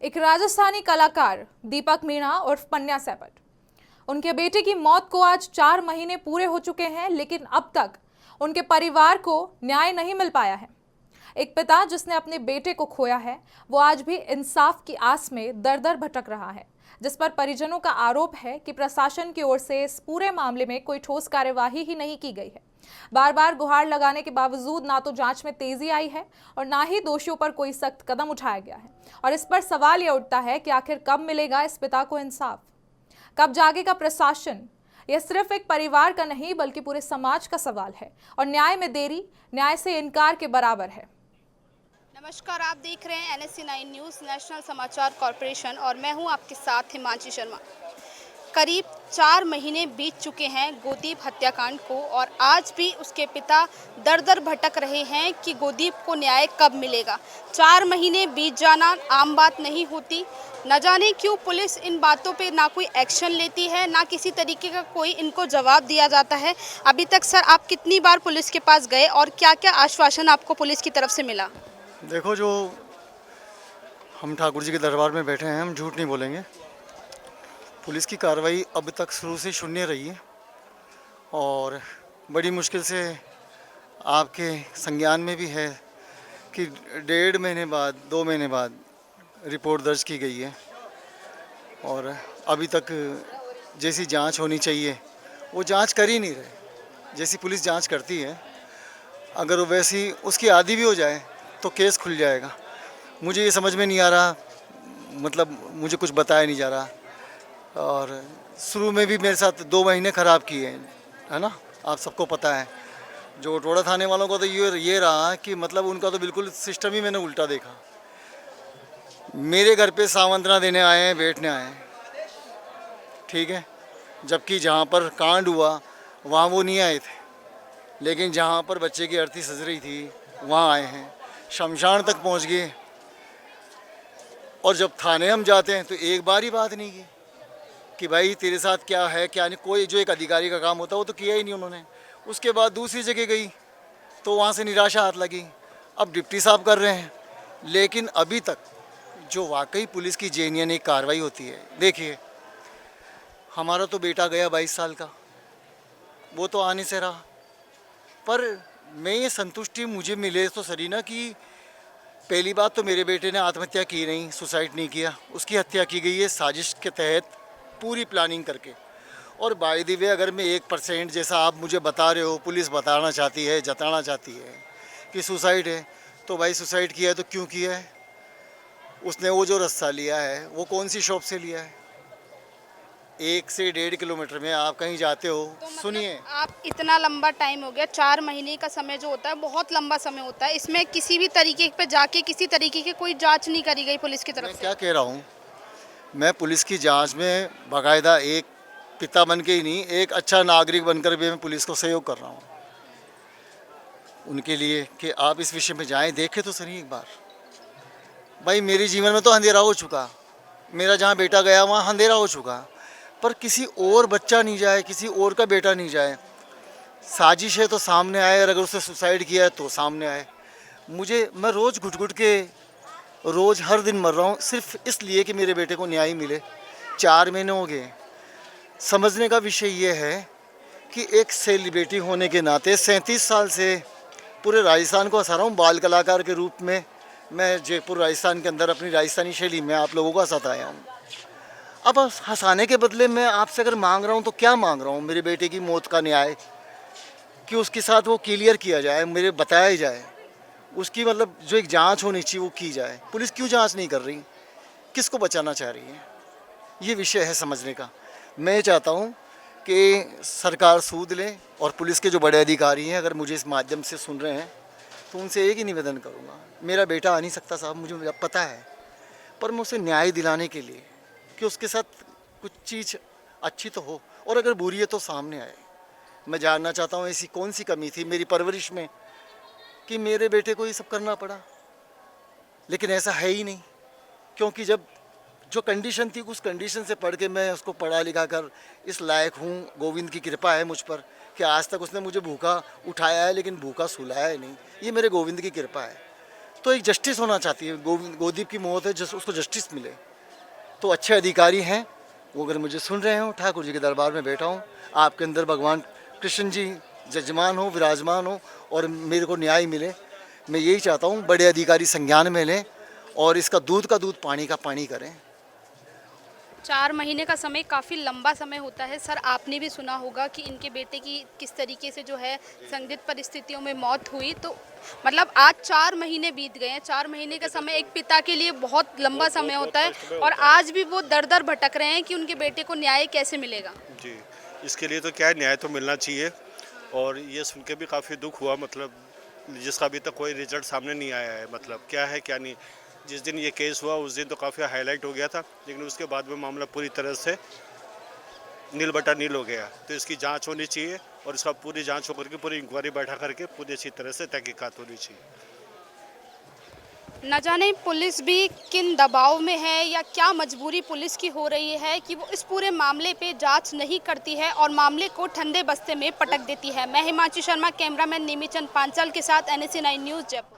एक राजस्थानी कलाकार दीपक मीणा उर्फ पन्या सैपट, उनके बेटे की मौत को आज 4 महीने पूरे हो चुके हैं, लेकिन अब तक उनके परिवार को न्याय नहीं मिल पाया है। एक पिता जिसने अपने बेटे को खोया है, वो आज भी इंसाफ की आस में दर दर भटक रहा है, जिस पर परिजनों का आरोप है कि प्रशासन की ओर से इस पूरे मामले में कोई ठोस कार्यवाही ही नहीं की गई है। बार बार गुहार लगाने के बावजूद ना तो जांच में तेजी आई है और ना ही दोषियों पर कोई सख्त कदम उठाया गया है। और इस पर सवाल यह उठता है कि आखिर कब मिलेगा इस पिता को इंसाफ, कब जागेगा प्रशासन। यह सिर्फ एक परिवार का नहीं बल्कि पूरे समाज का सवाल है और न्याय में देरी न्याय से इनकार के बराबर है। नमस्कार, आप देख रहे हैं NSC9 न्यूज़ नेशनल समाचार कॉरपोरेशन और मैं हूं आपके साथ हिमांशी शर्मा। करीब 4 महीने बीत चुके हैं गोदीप हत्याकांड को और आज भी उसके पिता दर दर भटक रहे हैं कि गोदीप को न्याय कब मिलेगा। 4 महीने बीत जाना आम बात नहीं होती। न जाने क्यों पुलिस इन बातों पे ना कोई एक्शन लेती है, ना किसी तरीके का कोई इनको जवाब दिया जाता है। अभी तक सर आप कितनी बार पुलिस के पास गए और क्या क्या आश्वासन आपको पुलिस की तरफ से मिला? देखो, जो हम ठाकुर जी के दरबार में बैठे हैं, हम झूठ नहीं बोलेंगे। पुलिस की कार्रवाई अब तक शुरू से शून्य रही है और बड़ी मुश्किल से आपके संज्ञान में भी है कि 1.5 महीने बाद 2 महीने बाद रिपोर्ट दर्ज की गई है और अभी तक जैसी जांच होनी चाहिए वो जांच कर ही नहीं रहे। जैसी पुलिस जांच करती है, अगर वो वैसी उसकी आदी भी हो जाए तो केस खुल जाएगा। मुझे ये समझ में नहीं आ रहा, मतलब मुझे कुछ बताया नहीं जा रहा। और शुरू में भी मेरे साथ 2 महीने ख़राब किए है ना, आप सबको पता है। जो टोड़ा थाने वालों को तो ये रहा कि मतलब उनका तो बिल्कुल सिस्टम ही मैंने उल्टा देखा। मेरे घर पे सांत्वना देने आए हैं, बैठने आए हैं, ठीक है, जबकि जहाँ पर कांड हुआ वहाँ वो नहीं आए थे, लेकिन जहाँ पर बच्चे की अर्थी सज रही थी वहाँ आए हैं। शमशान तक पहुँच गए और जब थाने हम जाते हैं तो एक बार ही बात नहीं की कि भाई तेरे साथ क्या है क्या नहीं। कोई जो एक अधिकारी का काम होता है वो तो किया ही नहीं उन्होंने। उसके बाद दूसरी जगह गई तो वहाँ से निराशा हाथ लगी। अब डिप्टी साहब कर रहे हैं, लेकिन अभी तक जो वाकई पुलिस की जेन्युइन एक कार्रवाई होती है। देखिए, हमारा तो बेटा गया 22 साल का, वो तो आने से रहा, पर मैं ये संतुष्टि मुझे मिले तो सरी ना कि पहली बात तो मेरे बेटे ने आत्महत्या की नहीं, सुसाइड नहीं किया, उसकी हत्या की गई है साजिश के तहत, पूरी प्लानिंग करके। और बाय द वे, अगर मैं 1% जैसा आप मुझे बता रहे हो पुलिस बताना चाहती है, जताना चाहती है कि सुसाइड है, तो भाई सुसाइड किया है तो क्यों किया है? उसने वो जो रास्ता लिया है वो कौन सी शॉप से लिया है? 1 से 1.5 किलोमीटर में आप कहीं जाते हो, तो मतलब सुनिए, आप इतना लंबा टाइम हो गया, 4 महीने का समय जो होता है बहुत लंबा समय होता है। इसमें किसी भी तरीके पे जाके किसी तरीके की कोई जांच नहीं करी गई पुलिस की मैं तरफ से। क्या कह रहा हूँ, मैं पुलिस की जांच में बाकायदा एक पिता बन के ही नहीं, एक अच्छा नागरिक बनकर भी मैं पुलिस को सहयोग कर रहा हूँ उनके लिए कि आप इस विषय में जाएं, देखें तो सही एक बार। भाई मेरे जीवन में तो अंधेरा हो चुका, मेरा जहाँ बेटा गया वहाँ अंधेरा हो चुका, पर किसी और बच्चा नहीं जाए, किसी और का बेटा नहीं जाए। साजिश है तो सामने आए, और अगर उसने सुसाइड किया है तो सामने आए। मैं रोज़ घुट घुट के रोज़ हर दिन मर रहा हूँ सिर्फ इसलिए कि मेरे बेटे को न्याय मिले। 4 महीने हो गए। समझने का विषय ये है कि एक सेलिब्रिटी होने के नाते 37 साल से पूरे राजस्थान को हंसा रहा हूँ बाल कलाकार के रूप में। मैं जयपुर राजस्थान के अंदर अपनी राजस्थानी शैली में आप लोगों को हंसाता आया हूँ। अब हंसाने के बदले मैं आपसे अगर मांग रहा हूँ तो क्या मांग रहा हूँ? मेरे बेटे की मौत का न्याय, कि उसके साथ वो क्लियर किया जाए, मेरे बताया जाए, उसकी मतलब जो एक जांच होनी चाहिए वो की जाए। पुलिस क्यों जांच नहीं कर रही? किसको बचाना चाह रही है? ये विषय है समझने का। मैं चाहता हूँ कि सरकार सूद ले और पुलिस के जो बड़े अधिकारी हैं अगर मुझे इस माध्यम से सुन रहे हैं तो उनसे एक ही निवेदन करूँगा, मेरा बेटा आ नहीं सकता साहब, मुझे पता है, पर मैं उसे न्याय दिलाने के लिए कि उसके साथ कुछ चीज़ अच्छी तो हो, और अगर बुरी है तो सामने आए। मैं जानना चाहता हूँ ऐसी कौन सी कमी थी मेरी परवरिश में कि मेरे बेटे को ये सब करना पड़ा। लेकिन ऐसा है ही नहीं, क्योंकि जब जो कंडीशन थी उस कंडीशन से पढ़ के मैं उसको पढ़ा लिखा कर इस लायक हूँ। गोविंद की कृपा है मुझ पर कि आज तक उसने मुझे भूखा उठाया है लेकिन भूखा सुलाया है नहीं, ये मेरे गोविंद की कृपा है। तो एक जस्टिस होना चाहती है। गोदीप की मौत है, उसको जस्टिस मिले। तो अच्छे अधिकारी हैं वो, अगर मुझे सुन रहे हो, ठाकुर जी के दरबार में बैठा हूँ, आपके अंदर भगवान कृष्ण जी जजमान हो, विराजमान हो और मेरे को न्याय मिले। मैं यही चाहता हूँ, बड़े अधिकारी संज्ञान में लें और इसका दूध का दूध, पानी का पानी करें। 4 महीने का समय काफ़ी लंबा समय होता है सर। आपने भी सुना होगा कि इनके बेटे की किस तरीके से जो है संदिग्ध परिस्थितियों में मौत हुई। तो मतलब आज 4 महीने बीत गए हैं। 4 महीने का समय एक पिता के लिए बहुत लंबा समय होता है और आज भी वो दर दर भटक रहे हैं कि उनके बेटे को न्याय कैसे मिलेगा। जी, इसके लिए तो क्या है, न्याय तो मिलना चाहिए। और ये सुन के भी काफ़ी दुख हुआ, मतलब जिसका अभी तक कोई रिजल्ट सामने नहीं आया है, मतलब क्या है क्या नहीं। जिस दिन ये केस हुआ उस दिन तो काफ़ी हाईलाइट हो गया था, लेकिन उसके बाद में मामला पूरी तरह से नील बटा नील हो गया। तो इसकी जांच होनी चाहिए और इसका पूरी जांच होकर के पूरी इंक्वायरी बैठा करके पूरी अच्छी तरह से तहकीकात होनी चाहिए। न जाने पुलिस भी किन दबाव में है या क्या मजबूरी पुलिस की हो रही है कि वो इस पूरे मामले पे जांच नहीं करती है और मामले को ठंडे बस्ते में पटक देती है। मैं हिमांशी शर्मा, कैमरामैन निमिचंद पांचाल के साथ NSC 9 न्यूज़ जयपुर।